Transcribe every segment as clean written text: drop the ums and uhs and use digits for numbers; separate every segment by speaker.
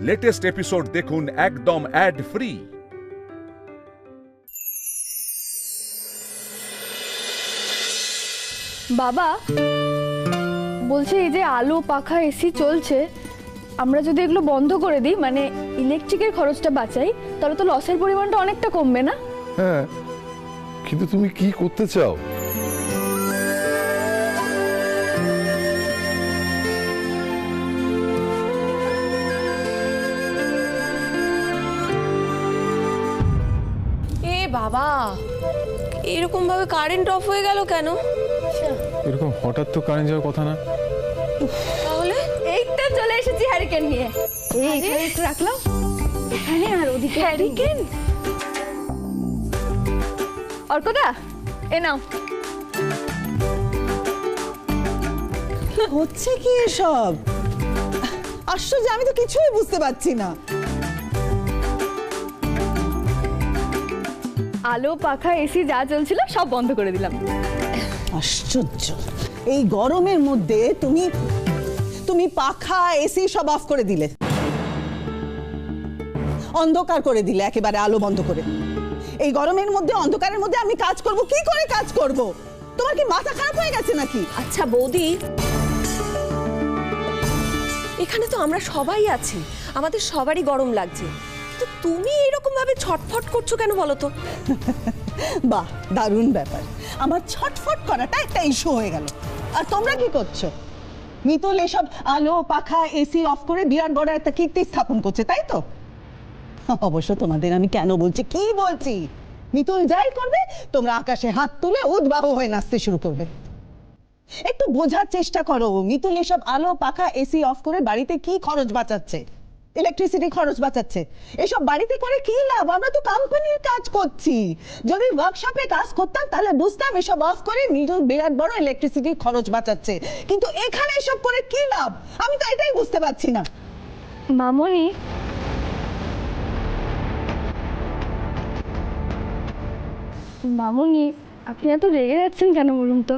Speaker 1: Latest episode দেখুন একদম add free.
Speaker 2: বাবা বলছে এই যে আলো পাখা এসি চলছে, আমরা যদি এগুলো বন্ধ করে দিই, মানে ইলেকট্রিকের খরচটা বাঁচাই, তাহলে তো লসের পরিমাণটা অনেকটা কমবে না?
Speaker 3: হ্যাঁ, কিন্তু তুমি কি করতে চাও?
Speaker 4: এ বাবা, এরকম ভাবে কারেন্ট অফ হয়ে গেল কেন?
Speaker 5: এরকম হঠাৎ তো কারেন্ট যাওয়ার কথা না।
Speaker 4: তাহলে
Speaker 2: এইটা চলে এসেছি হ্যারিকেন নিয়ে। এই এখানে একটু রাখলাম, এখানে আর ওদিকে
Speaker 4: হ্যারিকেন।
Speaker 2: অর্কদা এ নাও।
Speaker 6: হচ্ছে কি এসব? আশ্চর্য, আমি তো কিছুই বুঝতে পারছি না।
Speaker 2: আলো পাখা এসি যা চলছিল সব বন্ধ করে দিলাম।
Speaker 6: আশ্চর্য, এই গরমের মধ্যে তুমি পাখা এসি সব অফ করে দিলে, অন্ধকার করে দিলে, একেবারে আলো বন্ধ করে। এই গরমের মধ্যে অন্ধকারের মধ্যে আমি কাজ করব, কি করে কাজ করব? তোমার কি মাথা খারাপ হয়ে গেছে নাকি?
Speaker 4: আচ্ছা বৌদি, এখানে তো আমরা সবাই আছি, আমাদের সবারই গরম লাগছে, কিন্তু তুমি এরকম ভাবে ছটফট করছো কেন বলো তো?
Speaker 6: বাহ, দারুণ ব্যাপার। আমার ছটফট করাটা একটা ইস্যু হয়ে গেল। আর তোমরা কি করছো? মিতুল এসব আলো পাখা এসি অফ করে বিরাট বড় একটা কীর্তি স্থাপন করছে, তাই তো? অবশ্য তোমাদের আমি কেন বলছি, কি বলছি, মিতুল যাই করবে তোমরা আকাশে হাত তুলে উদ্বাহ হয়ে নাচতে শুরু করবে। একটু বোঝার চেষ্টা করো, মিতুল এসব আলো পাখা এসি অফ করে বাড়িতে কি খরচ বাঁচাচ্ছে, ইলেকট্রিসিটি খরচ বাঁচাচ্ছে। এসব বাড়িতে করে কি লাভ? আমরা তো কোম্পানির কাজ করছি। যদি ওয়ার্কশপে কাজ করতাম তাহলে বুঝতাম এসব অফ করে মিতুল বিরাট বড় ইলেকট্রিসিটি খরচ বাঁচাচ্ছে, কিন্তু এখানে এসব করে কি লাভ? আমি তো এটাই বুঝতে পারছি না।
Speaker 2: মামনি, মামনি আপনি এত রেগে যাচ্ছেন কেন বলুন তো?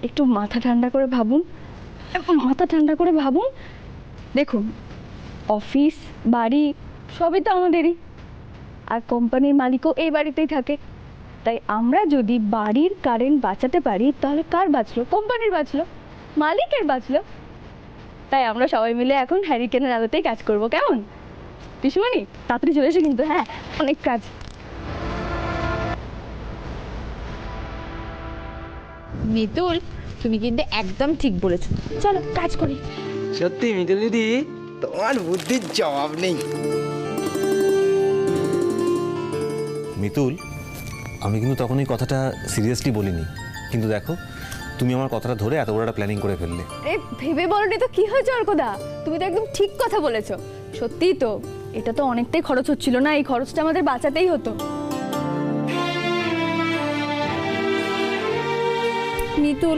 Speaker 2: একটু মাথা ঠান্ডা করে ভাবুন, মাথা ঠান্ডা করে ভাবুন। দেখুন, অফিস বাড়ি সবই তো আমাদেরই, আর কোম্পানির মালিকও এই বাড়িতেই থাকে। তাই আমরা যদি বাড়ির কারেন্ট বাঁচাতে পারি তাহলে কার বাঁচলো? কোম্পানির বাঁচলো, মালিকের বাঁচলো। তাই আমরা সবাই মিলে এখন হ্যারিকেনের আলোতেই কাজ করব, কেমন? পিসুমণি তাড়াতাড়ি চলে এসে কিন্তু, হ্যাঁ অনেক কাজ।
Speaker 7: মিতুল, তুমি কিন্তু একদম ঠিক বলেছো, চলো কাজ করি।
Speaker 8: সত্যি মিতুল দিদি, তোমার বুদ্ধির জবাব নেই।
Speaker 9: মিতুল, আমি কিন্তু তখন এই কথাটা সিরিয়াসলি বলিনি, কিন্তু দেখো তুমি আমার কথাটা ধরে এত বড় একটা প্ল্যানিং করে ফেললে।
Speaker 2: আরে ভেবে বলনি তো কি হয়েছে অর্কদা, তুমি তো একদম ঠিক কথা বলেছো। সত্যিই তো, এটা তো অনেকটাই খরচ হচ্ছিল না, এই খরচটা আমাদের বাঁচাতেই হতো।
Speaker 7: মিতুল,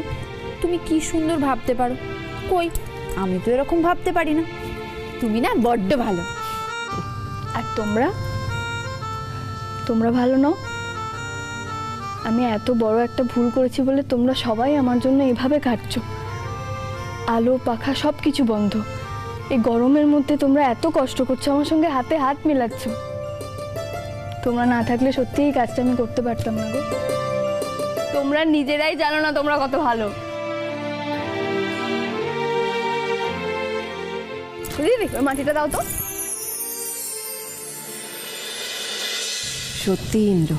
Speaker 7: তুমি কি সুন্দর ভাবতে পারো, কই আমি তো এরকম ভাবতে পারি না। তুমি না বড্ড ভালো।
Speaker 2: আর তোমরা ভালো নও। আমি এত বড় একটা ভুল করেছি বলে তোমরা সবাই আমার জন্য এভাবে কাটছো। আলো পাখা সব কিছু বন্ধ, এই গরমের মধ্যে তোমরা এত কষ্ট করছো, আমার সঙ্গে হাতে হাত মেলাচ্ছ। তোমরা না থাকলে সত্যি এই কাজটা আমি করতে পারতাম না গো। তোমরা নিজেরাই জানো না তোমরা কত ভালো। দিদি মাটিটা দাও তো।
Speaker 4: সত্যি ইন্দ্র,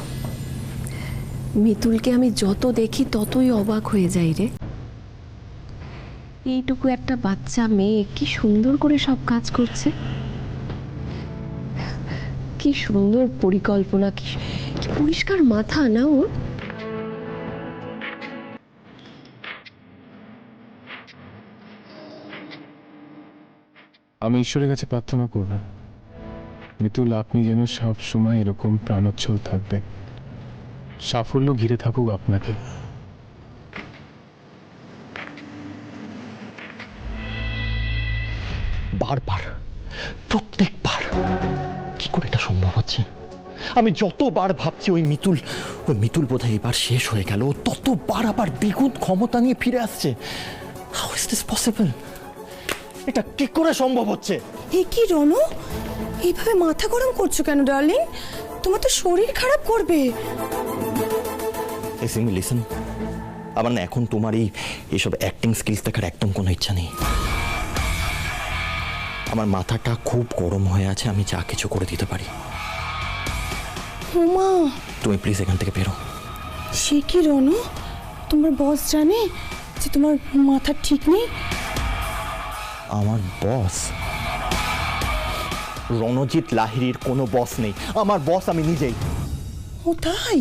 Speaker 4: মিতুলকে আমি যত দেখি ততই অবাক হয়ে যাই রে। এইটুকু একটা বাচ্চা মেয়ে কি সুন্দর করে সব কাজ করছে, কি সুন্দর পরিকল্পনা, কি পরিষ্কার মাথা না ওর।
Speaker 5: আমি ঈশ্বরের কাছে প্রার্থনা করব, মিতুল আপনি যেন সব সময় এরকম প্রাণোচ্ছল থাকবেন, সাফল্য ঘিরে থাকুক আপনাকে।
Speaker 10: বারবার, প্রত্যেকবার কি করে এটা সম্ভব হচ্ছে? আমি যতবার ভাবছি ওই মিতুল বোধহয় এবার শেষ হয়ে গেল, ততবার আবার দ্বিগুণ ক্ষমতা নিয়ে ফিরে আসছে। How is this possible? এটা কি করে সম্ভব হচ্ছে?
Speaker 4: এ কি রনু, এইভাবে মাথা গরম করছো কেন ডার্লিং? তোমার তো শরীর খারাপ করবে।
Speaker 10: এই সিমি লিসেন, আমার না এখন তোমার এইসব অ্যাক্টিং স্কিলস দেখার একদম কোনো ইচ্ছা নেই। আমার মাথাটা খুব গরম হয়ে আছে, আমি যা কিছু করে দিতে পারি।
Speaker 4: মা,
Speaker 10: তুমি প্লিজ এখান থেকে বেরো।
Speaker 4: সে কি রনু, তোমার বস জানে যে তোমার মাথা ঠিক নেই?
Speaker 10: আমার বস? রণজিৎ লাহিড়ীর কোনো বস নেই, আমার বস আমি নিজেই।
Speaker 4: ও তাই?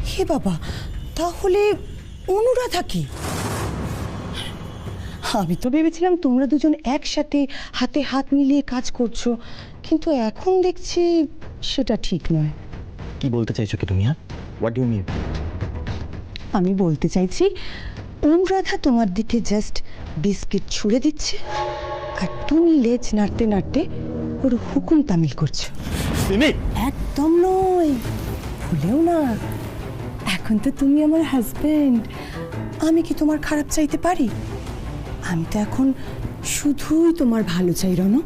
Speaker 4: হে বাবা, তাহলে অনুরাধা কি? আমি তো ভেবেছিলাম তোমরা দুজন একসাথে হাতে হাত মিলিয়ে কাজ করছো, কিন্তু এখন দেখছি সেটা ঠিক নয়।
Speaker 10: কি বলতে চাইছো কি তুমি? হ্যাঁ, হোয়াট ডু ইউ মিন?
Speaker 4: আমি বলতে চাইছি অনুরাধা তোমার দিকে জাস্ট বিস্কিট ছুঁড়ে দিচ্ছে, আর তুমি লেজ নাড়তে নাড়তে ওর হুকুম তামিল করছো। একদম নয়, ভুলেও না। এখন তো তুমি আমার হাজবেন্ড, আমি কি তোমার খারাপ চাইতে পারি? আমি তো এখন শুধুই তোমার ভালো চাই রনু।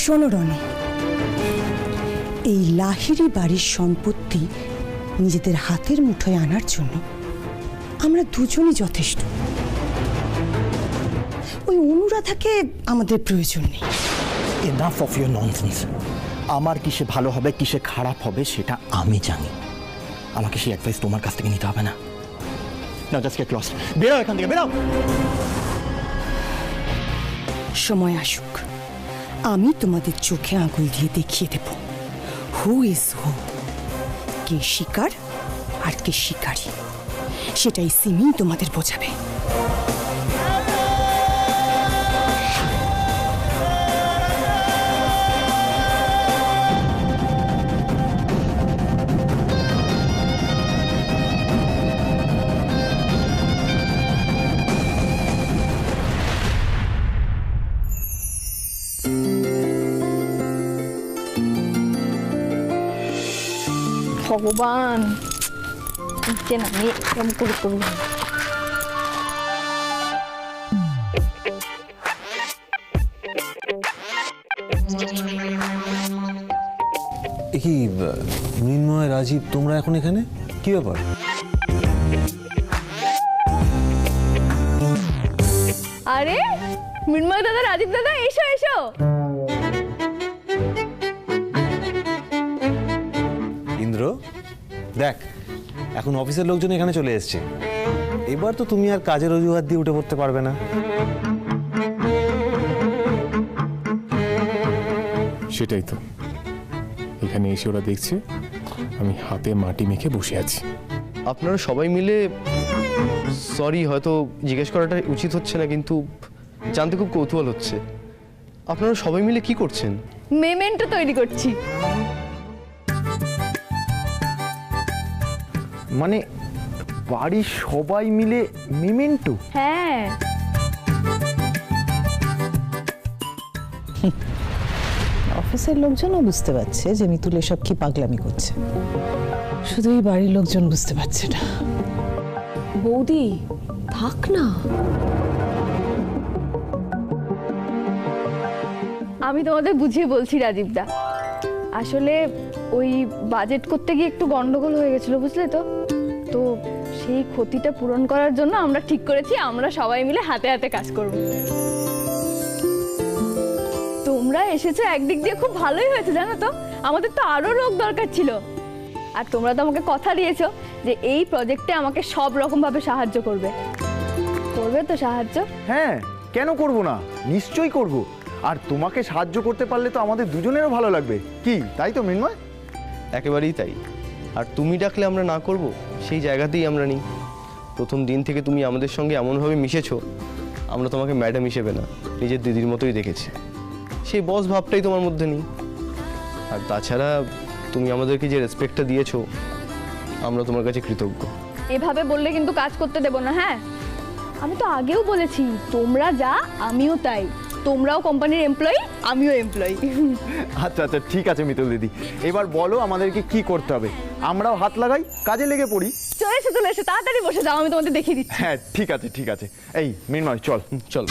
Speaker 4: শোনো রনু, এই লাহিড়ী বাড়ির সম্পত্তি নিজেদের হাতের মুঠোয় আনার জন্য আমরা দুজনই যথেষ্ট। ওই অনুরাধাকে আমাদের প্রয়োজন নেই।
Speaker 10: Enough of your nonsense. আমার কিসে ভালো হবে কিসে খারাপ হবে সেটা আমি জানি। আমাকে সেই অ্যাডভাইস তোমার কাছ থেকে নিতে হবে না। নাও জাস্ট গেট লস্ট। বেরাও এখান থেকে, বেরাও।
Speaker 4: সময় আসুক, আমি তোমাদের চোখে আঙুল দিয়ে দেখিয়ে দেব হু ইজ হু, কে শিকার আর কে শিকারী, সেটাই সিমি তোমাদের বোঝাবে।
Speaker 2: ভগবান, নামিয়ে কেমন করে করবো?
Speaker 9: কি মৃন্ময়, রাজীব, তোমরা এখন এখানে কি ব্যাপার?
Speaker 2: আরে মৃন্ময় দাদা, রাজীব দাদা, এসো এসো।
Speaker 9: ইন্দ্র, দেখ এখন অফিসের লোকজন এখানে চলে এসছে। এবার তো তুমি আর কাজের অজুহাত দিয়ে উঠে পড়তে পারবে না।
Speaker 5: সেটাই তো, এখানে এসে ওরা দেখছে আমি হাতে মাটি মেখে বসে আছি।
Speaker 8: আপনারা সবাই মিলে, সরি হয়তো জিজ্ঞেস করাটা উচিত হচ্ছে না, কিন্তু জানতে খুব কৌতূহল হচ্ছে, আপনারা সবাই মিলে কি করছেন?
Speaker 2: মেমেন্টো তৈরি করছি।
Speaker 11: মানে বাড়ির সবাই মিলে মেমেন্টো?
Speaker 2: হ্যাঁ।
Speaker 6: অফিসের লোকজনও বুঝতে পারছে যে মিতুল এসব কি পাগলামি করছে, শুধু এই বাড়ির লোকজন বুঝতে পারছে না।
Speaker 4: বৌদি থাক না।
Speaker 2: আমি তোমাদের বুঝিয়ে বলছি রাজীবদা, আসলে ওই বাজেট করতে গিয়ে একটু গন্ডগোল হয়ে গেছিল, বুঝলে তো। তো সেই ক্ষতিটা পূরণ করার জন্য আমরা ঠিক করেছি আমরা সবাই মিলে হাতে হাতে কাজ করব। তোমরা এসেছো একদিক দিয়ে খুব ভালোই হয়েছে, জানো তো। আমাদের তো আরো লোক দরকার ছিল, আর তোমরা তো আমাকে কথা দিয়েছো যে এই প্রজেক্টে আমাকে সব রকম ভাবে সাহায্য করবে। করবে তো সাহায্য?
Speaker 11: হ্যাঁ, কেন করব না, নিশ্চয়ই করব। আর তোমাকে সাহায্য করতে পারলে তো আমাদের দুজনেরও ভালো লাগবে, কি তাই তো মৃন্ময়?
Speaker 8: একেবারেই তাই। আর তুমি ডাকলে আমরা না করব, সেই জায়গাতেই আমরা নিই। প্রথম দিন থেকে তুমি আমাদের সঙ্গে এমনভাবে মিশেছো, আমরা তোমাকে ম্যাডাম হিসেবে না, নিজের দিদির মতোই দেখেছি। সেই বস ভাবটাই তোমার মধ্যে নেই। আর তাছাড়া তুমি আমাদেরকে যে রেসপেক্টটা দিয়েছো, আমরা তোমার কাছে কৃতজ্ঞ।
Speaker 2: এভাবে বললে কিন্তু কাজ করতে দেব না। হ্যাঁ, আমি তো আগেও বলেছি তোমরা যা আমিও তাই। তোমরাও কোম্পানির এমপ্লয়ি, আমিও এমপ্লয়ি।
Speaker 11: আচ্ছা আচ্ছা, ঠিক আছে মিতুল দিদি, এবার বলো আমাদেরকে কি করতে হবে, আমরাও হাত লাগাই, কাজে লেগে পড়ি।
Speaker 2: চলে এসো তাড়াতাড়ি বসে যাও, আমি তোমাদের দেখিয়ে দিচ্ছি।
Speaker 11: হ্যাঁ ঠিক আছে। এই মৃন্ময় চল।
Speaker 8: চল।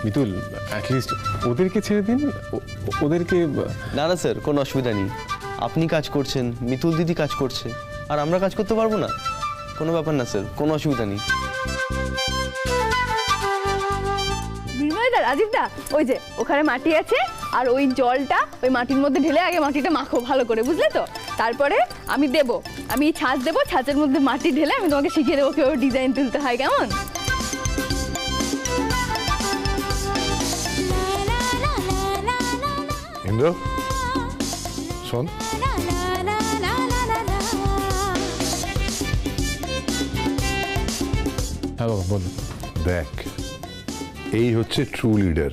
Speaker 5: মিতুল অ্যাটলিস্ট ওদেরকে ছেড়ে দিন, ওদেরকে।
Speaker 8: না না স্যার, কোনো অসুবিধা নেই। আপনি কাজ করছেন, মিতুল দিদি কাজ করছে, আর আমরা কাজ করতে পারবো না? কোনো ব্যাপার না স্যার, কোনো অসুবিধা নেই।
Speaker 2: বিনয়দা, রাজীবদা, ওই যে ওখানে মাটি আছে, আর ওই জলটা ওই মাটির মধ্যে ঢেলে আগে মাটিটা মাখো ভালো করে, বুঝলে তো? তারপরে আমি ছাঁচ দেবো, ছাঁচের মধ্যে মাটি ঢেলে আমি তোমাকে শিখিয়ে দেবো কিভাবে ডিজাইন তুলতে হয়, কেমন?
Speaker 3: ইন্দ্র শোন,
Speaker 5: হ্যাঁ বাবা বলো।
Speaker 3: দেখ, এই হচ্ছে ট্রু লিডার।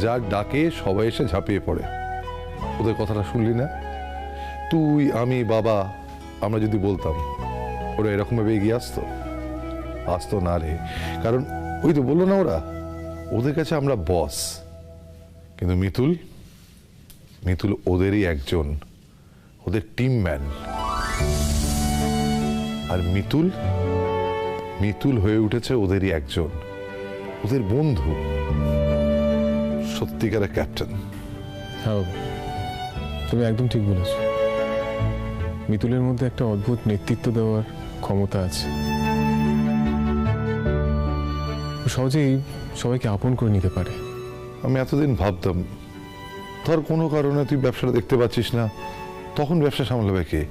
Speaker 3: যাক ডাকে সবাই এসে ঝাঁপিয়ে পড়ে। ওদের কথাটা শুনলি না? তুই, আমি, বাবা, আমরা যদি বলতাম, ওরা এরকমভাবে এগিয়ে আসতো না রে। কারণ ওই তো বললো না, ওদের কাছে আমরা বস। কিন্তু মিতুল ওদেরই একজন, ওদের টিম ম্যান। আর মিতুল হয়ে উঠেছে ওদেরই একজন, ওদের বন্ধু, সত্যিকারের ক্যাপ্টেন।
Speaker 5: হ্যাঁ বাবা, তুমি একদম ঠিক বলেছ। মিতুলের মধ্যে একটা অদ্ভুত নেতৃত্ব দেওয়ার ক্ষমতা আছে। সহজেই সবাইকে আপন করে নিতে পারে।
Speaker 3: আমি এতদিন ভাবতাম, ধর কোনো কারণে তুই ব্যবসাটা দেখতে পাচ্ছিস না, তখন ব্যবসা সামলাবে কে?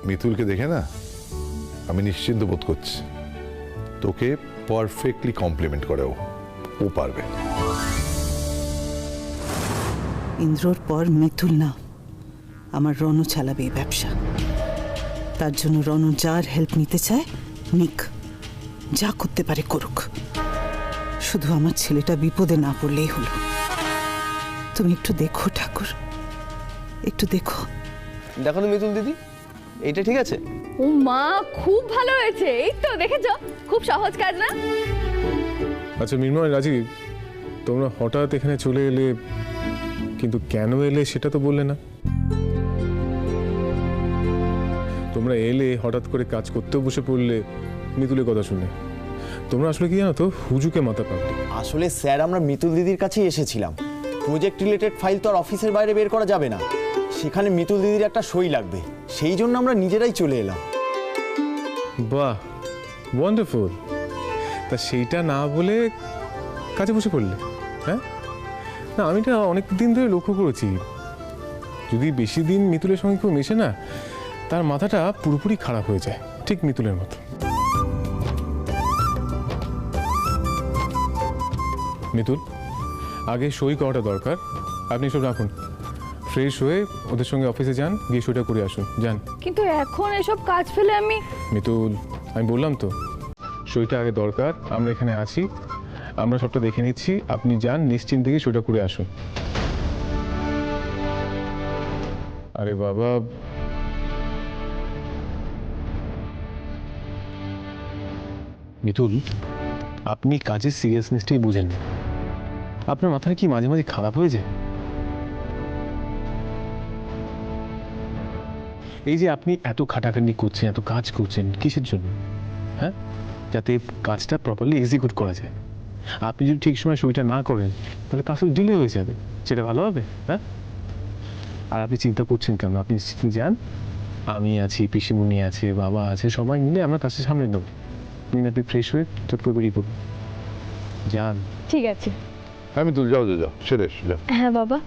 Speaker 3: মিতুলকে দেখে না আমি নিশ্চিন্ত বোধ করছি, তোকে পারফেক্টলি কমপ্লিমেন্ট করে ও পারবে।
Speaker 6: ইন্দ্রর পর মিতুল না, আমার রণ চালাবে এই ব্যবসা। তার জন্য রণ যার হেল্প নিতে চায় নিক, যা করতে পারে করুক। শুধু আমার ছেলেটা বিপদে না পড়লেই হলো। তুমি একটু দেখো ঠাকুর, একটু দেখো।
Speaker 8: দেখো তো মিতুল দিদি, এইটা ঠিক আছে?
Speaker 2: ও মা, খুব ভালো হয়েছে। এই তো দেখেছো, খুব সহজ কাজ না?
Speaker 5: আচ্ছা মৃন্ময়, রাজীব, তোমরা হঠাৎ এখানে চলে এলে, কিন্তু কেন এলে সেটা তো বললে না। তোমরা এলে হঠাৎ করে কাজ করতেও বসে পড়লে মিতুলের কথা শুনে। তোমরা আসলে কি জানো তো, হুজুকে মাথা পাবো।
Speaker 10: আসলে স্যার, আমরা মিতুল দিদির কাছেই এসেছিলাম। প্রজেক্ট রিলেটেড ফাইল তো আর অফিসের বাইরে বের করা যাবে না, সেখানে মিতুল দিদির একটা সই লাগবে। সেই জন্য আমরা নিজেরাই চলে এলাম।
Speaker 5: বাহ, ওয়ান্ডারফুল। তা সেইটা না বলে কাজে বসে পড়লে? হ্যাঁ না, আমি এটা অনেক দিন ধরে লক্ষ্য করেছি, যদি বেশি দিন মিতুলের সঙ্গে কেউ মেশে না, তার মাথাটা পুরোপুরি খারাপ হয়ে যায়, ঠিক মিতুলের মতো। মিতুল, আগে সই করাটা দরকার। আপনি সব রাখুন, ফ্রেশ হয়ে ওদের সঙ্গে অফিসে যান, গিয়ে সইটা করে আসুন, যান।
Speaker 2: কিন্তু এখন এসব কাজ ফেলে আমি।
Speaker 5: মিতুল, আমি বললাম তো, সইটা আগে দরকার। আমরা এখানে আছি, আমরা সবটা দেখে নিচ্ছি। আপনি যান, নিশ্চিন্তে গিয়ে সইটা করে আসুন। আরে বাবা, মিতুল, আপনি কাজের সিরিয়াসনেসটাই বুঝেন না। আপনার মাথায় কি মাঝে মাঝে খারাপ হয়ে যায়? এই যে আপনি এত খাটাখাটনি করছেন, এত কাজ করছেন, কিসের জন্য? হ্যাঁ, যাতে কাজটা প্রপারলি এক্সিকিউট করা যায়। আপনি যদি ঠিক সময় সইটা না করেন, তাহলে কাজটা ডিলে হয়ে যাবে, সেটা ভালো হবে? হ্যাঁ, আর আপনি চিন্তা করছেন কেন? আপনি যান, আমি আছি, পিসিমণি আছে, বাবা আছে, সবাই মিলে আমরা কাজটা সামনে নেব। আপনি ফ্রেশ হয়ে চট করে বেরিয়ে পড়ুন, যান।
Speaker 2: ঠিক আছে।
Speaker 3: হ্যাঁ মিতুল, যাও সেরে এসো, যাও।
Speaker 2: হ্যাঁ বাবা,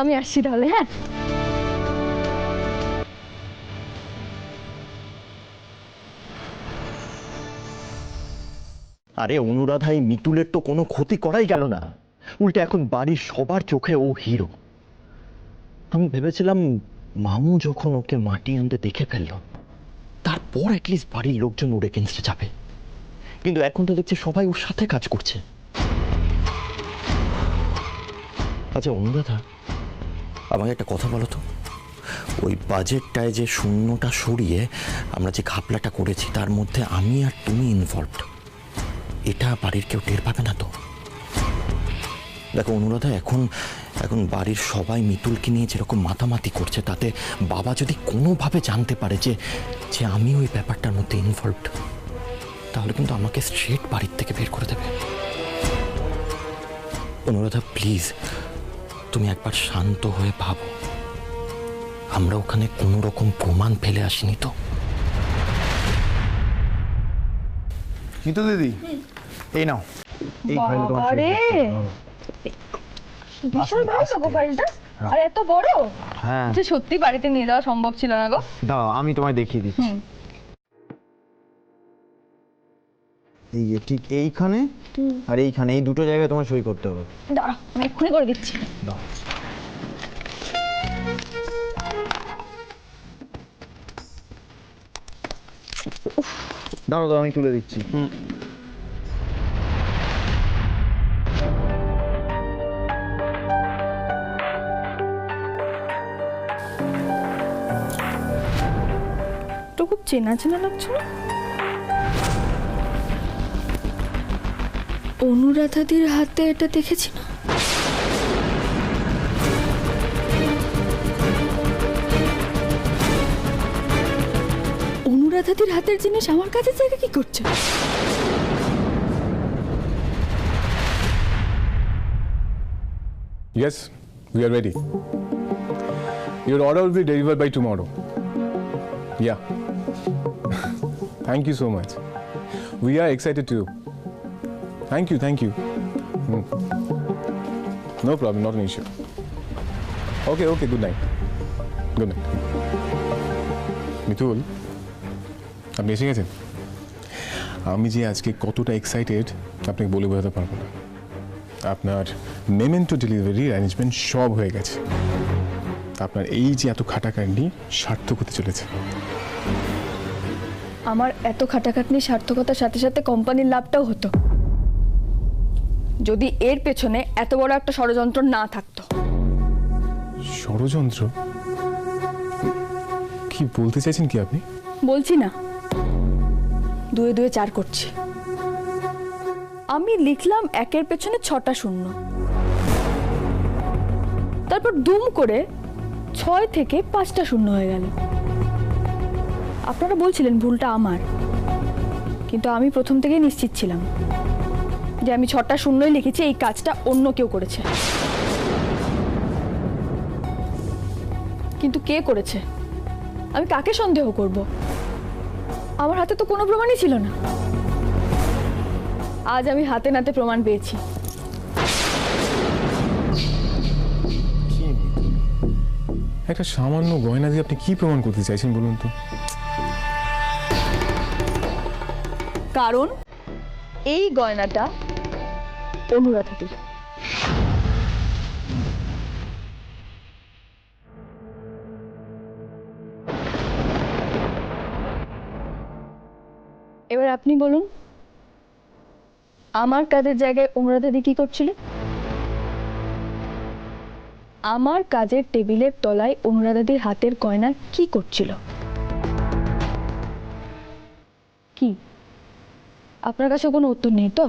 Speaker 2: আমি আসছি তাহলে। হ্যাঁ,
Speaker 10: আরে অনুরাধা, এই মিতুলের তো কোনো ক্ষতি করাই গেল না, উল্টে এখন বাড়ির সবার চোখে ও হিরো। আমি ভেবেছিলাম মামু যখন ওকে মাটি আনতে দেখে ফেলল, তারপর অ্যাটলিস্ট বাড়ির লোকজন ওর এগেনস্টে যাবে। কিন্তু এখন তো দেখছি সবাই ওর সাথে কাজ করছে। আচ্ছা অনুরাধা, আমাকে একটা কথা বলো তো, ওই বাজেটটায় যে শূন্যটা সরিয়ে আমরা যে ঘাপলাটা করেছি তার মধ্যে আমি আর তুমি ইনভলভড, এটা বাড়ির কেউ টের পাবে না তো? দেখো অনুরাধা, এখন বাড়ির সবাই মিতুলকে নিয়ে যেরকম মাতামাতি করছে, তাতে বাবা যদি কোনোভাবে জানতে পারে যে আমি ওই ব্যাপারটার মধ্যে ইনভলভড, তাহলে কিন্তু আমাকে স্ট্রেট বাড়ির থেকে বের করে দেবে। অনুরাধা প্লিজ, তুমি একবার শান্ত হয়ে ভাবো, আমরা ওখানে কোনো রকম প্রমাণ ফেলে আসিনি তো?
Speaker 11: কিন্তু দিদি, এই নাও, এই ফাইলটা তোমার
Speaker 2: আরে বিশাল বড় তো ফাইলটা, আর এত বড়।
Speaker 11: হ্যাঁ,
Speaker 2: যে সত্যি বাড়িতে নিয়ে যাওয়া সম্ভব ছিল না গো।
Speaker 11: দাও আমি তোমায় দেখিয়ে দিচ্ছি। এই যে ঠিক এইখানে আর এইখানে, এই দুটো জায়গায় তোমার সই করতে হবে।
Speaker 2: দাঁড়াও, আমি এক্ষুনি করে দিচ্ছি।
Speaker 11: দাও। দাঁড়াও, আমি তুলে দিচ্ছি।
Speaker 2: তো খুব চেনা চেনা লাগছে না? অনুরাধাদির হাতে এটা দেখেছি না? অনুরাধাদির হাতের জিনিস আমার কাছে জায়গা কি করছে?
Speaker 5: Yes, we are ready. Your order will be delivered by tomorrow. Yeah. Thank you so much. We are excited too. Thank you. No problem, not an issue. Okay, good night. Good night. Mitul, আপনি এসে গেছেন? আমি যে আজকে কতটা excited আপনাকে বলে বোঝাতে পারবো না। আপনার মেমেন্টো ডেলিভারি অ্যারেঞ্জমেন্ট সব হয়ে গেছে। আপনার এই যে এত খাটাখাটনি সার্থক হতে চলেছে।
Speaker 2: আমার এত খাটাখাটনি সার্থকতার সাথে সাথে কোম্পানির লাভটাও হতো, যদি এর পেছনে এত বড় একটা ষড়যন্ত্র না থাকতো।
Speaker 5: ষড়যন্ত্র? কি বলতে চাইছেন কি আপনি?
Speaker 2: বলছি না, দুয়ে দুয়ে 4 করছি। আমি লিখলাম একের পেছনে 6টা শূন্য, তারপর দুম করে 6 থেকে 5টা শূন্য হয়ে গেল। আপনারা বলছিলেন ভুলটা আমার, কিন্তু আমি প্রথম থেকেই নিশ্চিত ছিলাম যে আমি 6টা শূন্যই লিখেছি, এই কাজটা অন্য কেউ করেছে। কিন্তু কে করেছে, আমি কাকে সন্দেহ করব? আমার হাতে তো কোনো প্রমাণই ছিল না। আজ আমি হাতে নাতে প্রমাণ পেয়েছি।
Speaker 5: একটা সামান্য গয়না দিয়ে আপনি কি প্রমাণ করতে চাইছেন বলুন তো?
Speaker 2: কারণ এই গয়নাটা অনুরাধাদির। এবার আপনি বলুন, আমার কাজের জায়গায় অনুরাধাদি কি করছিল? আমার কাজের টেবিলের তলায় অনুরাধাদির হাতের গয়না কি করছিল? কি আপনার কাছে কোনো উত্তর নেই তো?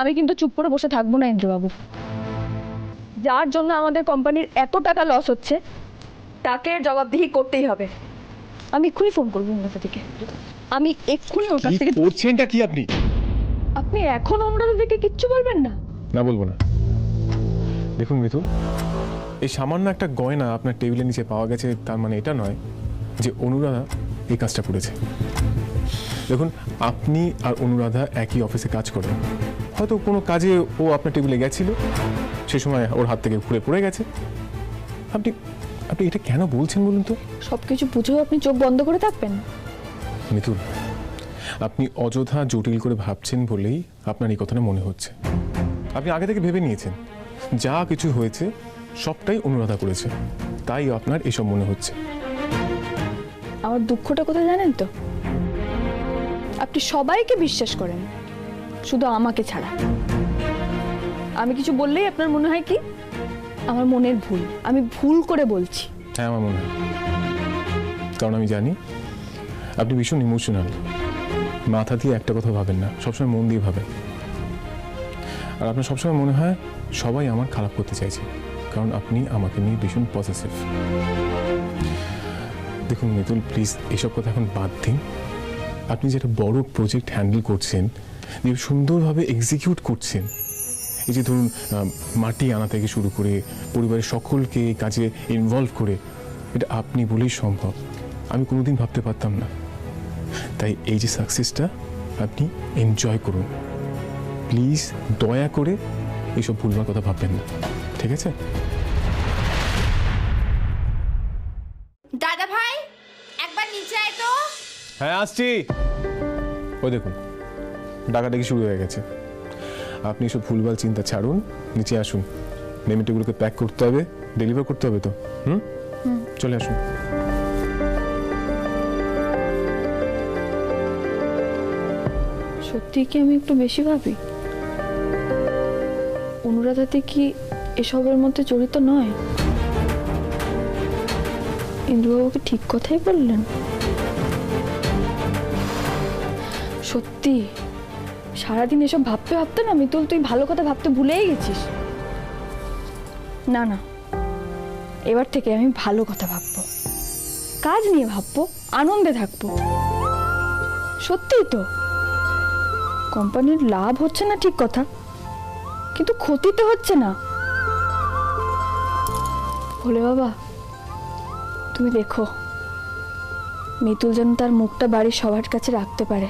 Speaker 2: আমি কিন্তু চুপ করে বসে থাকবো না ইন্দ্রবাবু। যার জন্য আমাদের কোম্পানির এত টাকা লস হচ্ছে তাকে জবাবদিহি করতেই হবে। আমি এক্ষুনি ফোন করবো অনুরাধাদিকে। আমি এক্ষুনি ওর কাছ থেকে।
Speaker 5: করছেনটা কি আপনি?
Speaker 2: আপনি এখন অনুরাধাদিকে কিচ্ছু বলবেন না?
Speaker 5: না, বলবো না। দেখুন মিতুল, এই সামান্য একটা গয়না আপনার টেবিলের নিচে পাওয়া গেছে তার মানে এটা নয় যে অনুরাধা এই কাজটা করেছে। দেখুন, আপনি আর অনুরাধা একই অফিসে কাজ করেন, হয়তো কোনো কাজে ও আপনার টেবিলে গেছিল, সে সময় ওর হাত থেকে খুলে পড়ে গেছে। আপনি আপনি এটা কেন বলছেন বলুন তো?
Speaker 2: সবকিছু বুঝেও আপনি চোখ বন্ধ করে থাকবেন?
Speaker 5: মিতুল, আপনি অযথা জটিল করে ভাবছেন বলেই আপনার এই কথাটা মনে হচ্ছে। আপনি আগে থেকে ভেবে নিয়েছেন যা কিছু হয়েছে সবটাই অনুরাধা করেছে। তাই আপনার এসব মনে হচ্ছে।
Speaker 2: আমার দুঃখটা কোথায় জানেন তো? আপনি সবাইকে বিশ্বাস করেন, শুধু আমাকে ছাড়া। আমি কিছু বললেই আপনার মনে হয় কি আমার মনের ভুল, আমি ভুল করে বলছি।
Speaker 5: হ্যাঁ, আমার মনে হয়, কারণ আমি জানি আপনি ভীষণ ইমোশনাল, মাথা দিয়ে একটা কথা ভাবেন না, সবসময় মন দিয়ে ভাবেন। আর আপনার সবসময় মনে হয় সবাই আমার খারাপ করতে চাইছে, কারণ আপনি আমাকে নিয়ে ভীষণ পজিটিভ। দেখুন মিতুল, প্লিজ এসব কথা এখন বাদ দিন। আপনি যেটা বড় প্রজেক্ট হ্যান্ডেল করছেন, যে সুন্দরভাবে এক্সিকিউট করছেন, এই যে ধরুন মাটি আনা থেকে শুরু করে পরিবারের সকলকে এই কাজে ইনভলভ করে, এটা আপনি বলেই সম্ভব। আমি কোনোদিন ভাবতে পারতাম না। তাই এই যে সাকসেসটা আপনি এনজয় করুন। প্লিজ দয়া করে এইসব ভুলবার কথা ভাববেন না, ঠিক আছে?
Speaker 7: দাদা ভাই একবার নিচে আয় তো।
Speaker 5: হ্যাঁ, আসছি। ওই দেখুন ডাকাডাকি শুরু হয়ে গেছে। আপনি এসব ভুলভাল চিন্তা ছাড়ুন, নিচে আসুন। নেমেটিগুলোকে প্যাক করতে হবে, ডেলিভার করতে হবে তো। চলে আসুন।
Speaker 2: সত্যি কি আমি একটু বেশি ভাবি? অনুরাধাতে কি এসবের মধ্যে জড়িত নয়? ইন্দ্রবাবুকে ঠিক কথাই বললেন। সত্যি সারাদিন এসব ভাবতে ভাবতে না মিতুল, তুই ভালো কথা ভাবতে ভুলেই গেছিস। না না, এবার থেকে আমি ভালো কথা ভাববো, কাজ নিয়ে ভাববো, আনন্দে থাকবো। সত্যিই তো কোম্পানির লাভ হচ্ছে না ঠিক কথা, কিন্তু ক্ষতি তো হচ্ছে না। ভোলে বাবা, তুমি দেখো মিতুল যেন তার মুখটা বাড়ির সবার কাছে রাখতে পারে।